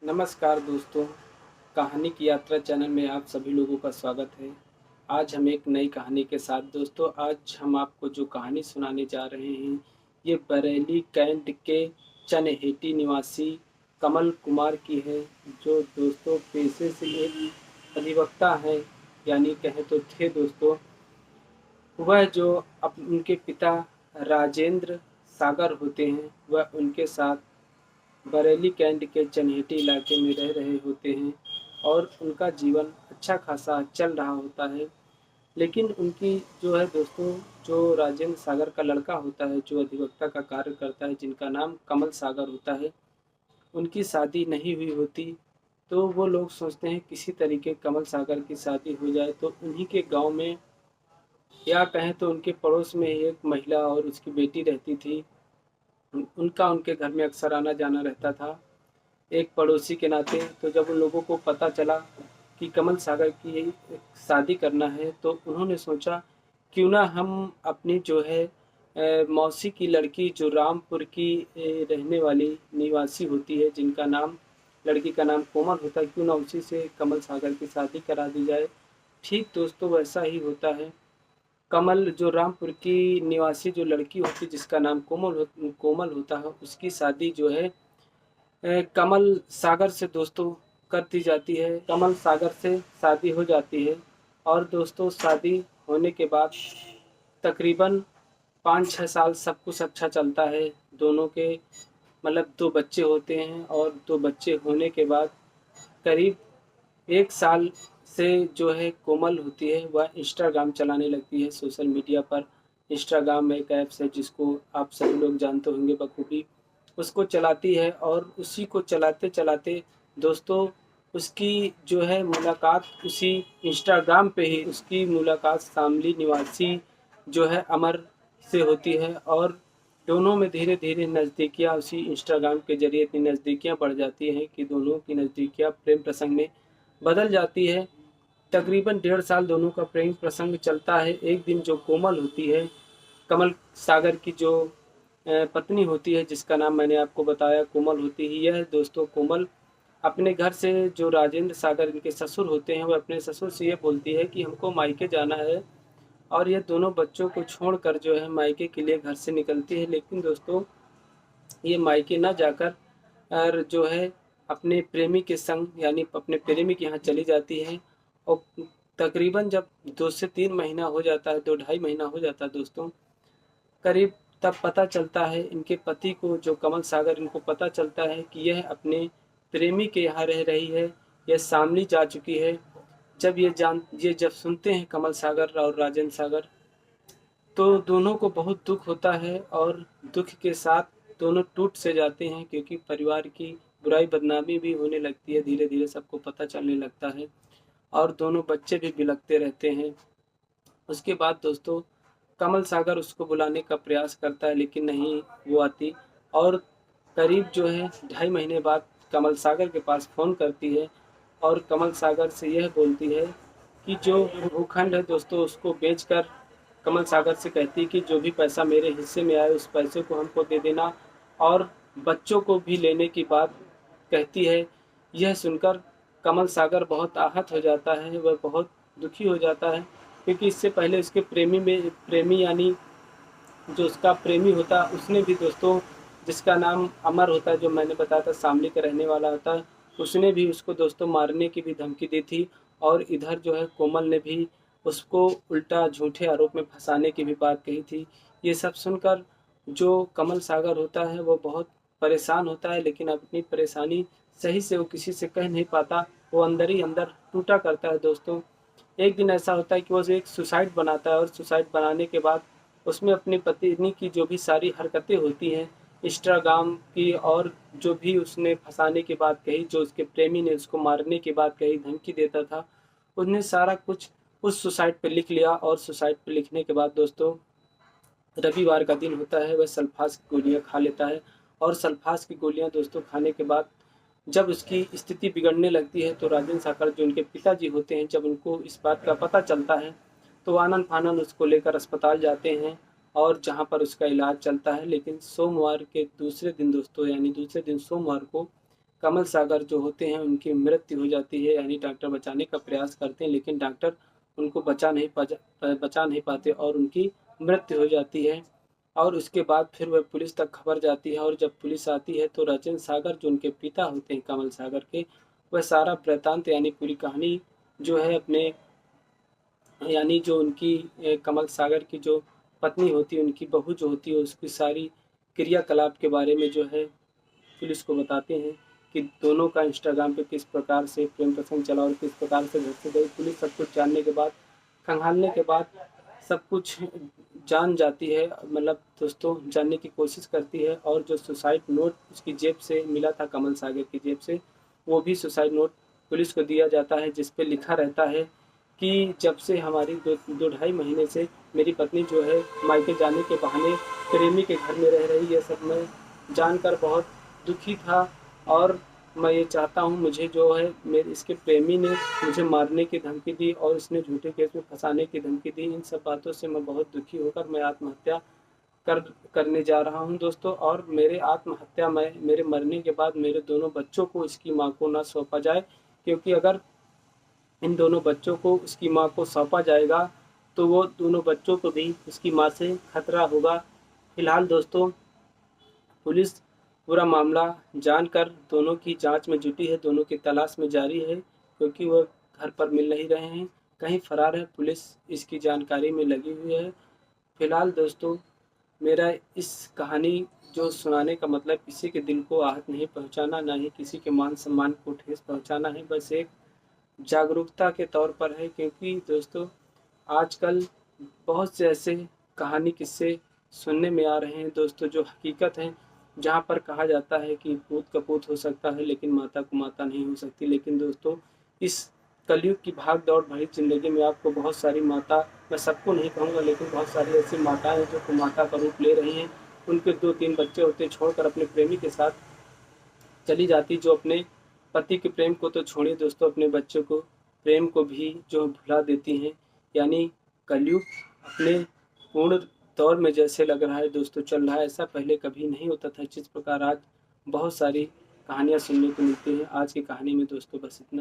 नमस्कार दोस्तों, कहानी की यात्रा चैनल में आप सभी लोगों का स्वागत है। आज हम एक नई कहानी के साथ दोस्तों आज हम आपको जो कहानी सुनाने जा रहे हैं, ये बरेली कैंट के चनहेटी निवासी कमल कुमार की है, जो दोस्तों पेशे से एक अधिवक्ता हैं, यानी कहें तो थे दोस्तों। वह जो उनके पिता राजेंद्र सागर होते हैं, वह उनके साथ बरेली कैंट के चनहेटी इलाके में रह रहे होते हैं और उनका जीवन अच्छा खासा चल रहा होता है। लेकिन उनकी जो है दोस्तों, जो राजेंद्र सागर का लड़का होता है, जो अधिवक्ता का कार्य करता है, जिनका नाम कमल सागर होता है, उनकी शादी नहीं हुई होती। तो वो लोग सोचते हैं किसी तरीके कमल सागर की शादी हो जाए, तो उन्हीं के गांव में या कहें तो उनके पड़ोस में ही एक महिला और उसकी बेटी रहती थी। उनका उनके घर में अक्सर आना जाना रहता था एक पड़ोसी के नाते। तो जब उन लोगों को पता चला कि कमल सागर की शादी करना है, तो उन्होंने सोचा क्यों ना हम अपनी जो है मौसी की लड़की, जो रामपुर की रहने वाली निवासी होती है, जिनका नाम, लड़की का नाम कोमल होता है, क्यों ना उसी से कमल सागर की शादी करा दी जाए। ठीक दोस्तों वैसा ही होता है। कमल, जो रामपुर की निवासी जो लड़की होती है, जिसका नाम कोमल होता है, उसकी शादी जो है कमल सागर से दोस्तों कर दी जाती है। कमल सागर से शादी हो जाती है और दोस्तों शादी होने के बाद तकरीबन 5-6 साल सब कुछ अच्छा चलता है। दोनों के मतलब 2 बच्चे होते हैं और 2 बच्चे होने के बाद करीब 1 साल से जो है कोमल होती है, वह इंस्टाग्राम चलाने लगती है। सोशल मीडिया पर इंस्टाग्राम एक ऐप्स है जिसको आप सभी लोग जानते होंगे बखूबी। उसको चलाती है और उसी को चलाते-चलाते दोस्तों उसकी जो है मुलाकात उसी इंस्टाग्राम पे ही उसकी मुलाकात शामली निवासी जो है अमर से होती है और दोनों में धीरे-धीरे नज़दीकियाँ उसी इंस्टाग्राम के ज़रिए इतनी नज़दीकियाँ बढ़ जाती हैं कि दोनों की नज़दीकियाँ प्रेम प्रसंग में बदल जाती है। तकरीबन 1.5 साल दोनों का प्रेम प्रसंग चलता है। एक दिन जो कोमल होती है, कमल सागर की जो पत्नी होती है, जिसका नाम मैंने आपको बताया कोमल होती ही है दोस्तों। कोमल अपने घर से, जो राजेंद्र सागर इनके ससुर होते हैं, वह अपने ससुर से ये बोलती है कि हमको मायके जाना है और ये दोनों बच्चों को छोड़कर जो है मायके के लिए घर से निकलती है। लेकिन दोस्तों ये मायके ना जाकर और जो है अपने प्रेमी के संग, यानी अपने प्रेमी के यहाँ चली जाती है। और तकरीबन जब 2 से 3 महीना हो जाता है, 2 ढाई महीना हो जाता है दोस्तों करीब, तब पता चलता है इनके पति को, जो कमल सागर, इनको पता चलता है कि यह अपने प्रेमी के यहाँ रह रही है, यह शामली जा चुकी है। ये जब सुनते हैं कमल सागर और राजेंद्र सागर, तो दोनों को बहुत दुख होता है और दुख के साथ दोनों टूट से जाते हैं, क्योंकि परिवार की बुराई बदनामी भी होने लगती है, धीरे धीरे सबको पता चलने लगता है और दोनों बच्चे भी बिलखते रहते हैं। उसके बाद दोस्तों कमल सागर उसको बुलाने का प्रयास करता है, लेकिन नहीं वो आती। और करीब जो है ढाई महीने बाद कमल सागर के पास फ़ोन करती है और कमल सागर से यह बोलती है कि जो भूखंड है दोस्तों, उसको बेचकर कमल सागर से कहती है कि जो भी पैसा मेरे हिस्से में आए उस पैसे को हमको दे देना और बच्चों को भी लेने की बात कहती है। यह सुनकर कमल सागर बहुत आहत हो जाता है, वह बहुत दुखी हो जाता है, क्योंकि इससे पहले उसके प्रेमी यानी जो उसका प्रेमी होता है, उसने भी दोस्तों, जिसका नाम अमर होता है, जो मैंने बताया था शामली का रहने वाला होता है, उसने भी उसको दोस्तों मारने की भी धमकी दी थी। और इधर जो है कोमल ने भी उसको उल्टा झूठे आरोप में फंसाने की भी बात कही थी। ये सब सुनकर जो कमल सागर होता है वो बहुत परेशान होता है, लेकिन अपनी परेशानी सही से वो किसी से कह नहीं पाता, वो अंदर ही अंदर टूटा करता है दोस्तों। एक दिन ऐसा होता है कि वो एक सुसाइड बनाता है और सुसाइड बनाने के बाद उसमें अपनी पत्नी की जो भी सारी हरकतें होती हैं इंस्टाग्राम की, और जो भी उसने फंसाने की बात कही, जो उसके प्रेमी ने उसको मारने की बात कही, धमकी देता था, उसने सारा कुछ उस सुसाइड पे लिख लिया। और सुसाइड पे लिखने के बाद दोस्तों रविवार का दिन होता है, वह सल्फास की गोलियां खा लेता है। और सल्फास की गोलियां दोस्तों खाने के बाद जब उसकी स्थिति बिगड़ने लगती है, तो राजेंद्र सागर जो उनके पिताजी होते हैं, जब उनको इस बात का पता चलता है, तो आनन फानन उसको लेकर अस्पताल जाते हैं और जहां पर उसका इलाज चलता है। लेकिन सोमवार के दूसरे दिन दोस्तों, यानी दूसरे दिन सोमवार को कमल सागर जो होते हैं उनकी मृत्यु हो जाती है, यानी डॉक्टर बचाने का प्रयास करते हैं लेकिन डॉक्टर उनको बचा नहीं पाते और उनकी मृत्यु हो जाती है। और उसके बाद फिर वह पुलिस तक खबर जाती है और जब पुलिस आती है तो राजेंद्र सागर जो उनके पिता होते हैं कमल सागर के, वह सारा वृत्तांत यानी पूरी कहानी जो है अपने, यानी जो उनकी कमल सागर की जो पत्नी होती है, उनकी बहू जो होती है, उसकी सारी क्रियाकलाप के बारे में जो है पुलिस को बताते हैं कि दोनों का इंस्टाग्राम पे किस प्रकार से प्रेम प्रसंग चला और किस प्रकार से घर से गई। पुलिस सब कुछ जानने के बाद, खंगालने के बाद सब कुछ जान जाती है, मतलब दोस्तों जानने की कोशिश करती है। और जो सुसाइड नोट उसकी जेब से मिला था, कमल सागर की जेब से, वो भी सुसाइड नोट पुलिस को दिया जाता है, जिस पे लिखा रहता है कि जब से हमारी दो ढाई महीने से मेरी पत्नी जो है मायके जाने के बहाने प्रेमी के घर में रह रही है, सब मैं जानकर बहुत दुखी था। और मैं ये चाहता हूँ, मुझे जो है मेरे इसके प्रेमी ने मुझे मारने की धमकी दी और इसने झूठे केस में फंसाने की धमकी दी। इन सब बातों से मैं बहुत दुखी होकर मैं आत्महत्या करने जा रहा हूँ दोस्तों। और मेरे आत्महत्या में मेरे मरने के बाद मेरे दोनों बच्चों को इसकी माँ को ना सौंपा जाए, क्योंकि अगर इन दोनों बच्चों को उसकी माँ को सौंपा जाएगा तो वो दोनों बच्चों को भी उसकी माँ से खतरा होगा। फिलहाल दोस्तों पुलिस पूरा मामला जानकर दोनों की जांच में जुटी है, दोनों की तलाश में जारी है, क्योंकि वह घर पर मिल नहीं रहे हैं, कहीं फरार है। पुलिस इसकी जानकारी में लगी हुई है। फिलहाल दोस्तों मेरा इस कहानी जो सुनाने का मतलब किसी के दिल को आहत नहीं पहुंचाना, ना ही किसी के मान सम्मान को ठेस पहुंचाना है, बस एक जागरूकता के तौर पर है। क्योंकि दोस्तों आजकल बहुत से ऐसे कहानी किस्से सुनने में आ रहे हैं दोस्तों, जो हकीकत हैं, जहाँ पर कहा जाता है कि पूत कपूत हो सकता है लेकिन माता को माता नहीं हो सकती। लेकिन दोस्तों इस कलयुग की भाग दौड़ भरी ज़िंदगी में आपको बहुत सारी माता, मैं सबको नहीं कहूँगा लेकिन बहुत सारी ऐसी माताएं जो कि माता का रूप ले रही हैं। उनके 2-3 बच्चे होते छोड़कर अपने प्रेमी के साथ चली जाती, जो अपने पति के प्रेम को तो छोड़िए दोस्तों, अपने बच्चों को प्रेम को भी जो भुला देती हैं। यानी कलयुग अपने पूर्ण दौर में जैसे लग रहा है दोस्तों चल रहा है, ऐसा पहले कभी नहीं होता था। जिस प्रकार आज बहुत सारी कहानियाँ सुनने को मिलती हैं। आज की कहानी में दोस्तों बस इतना।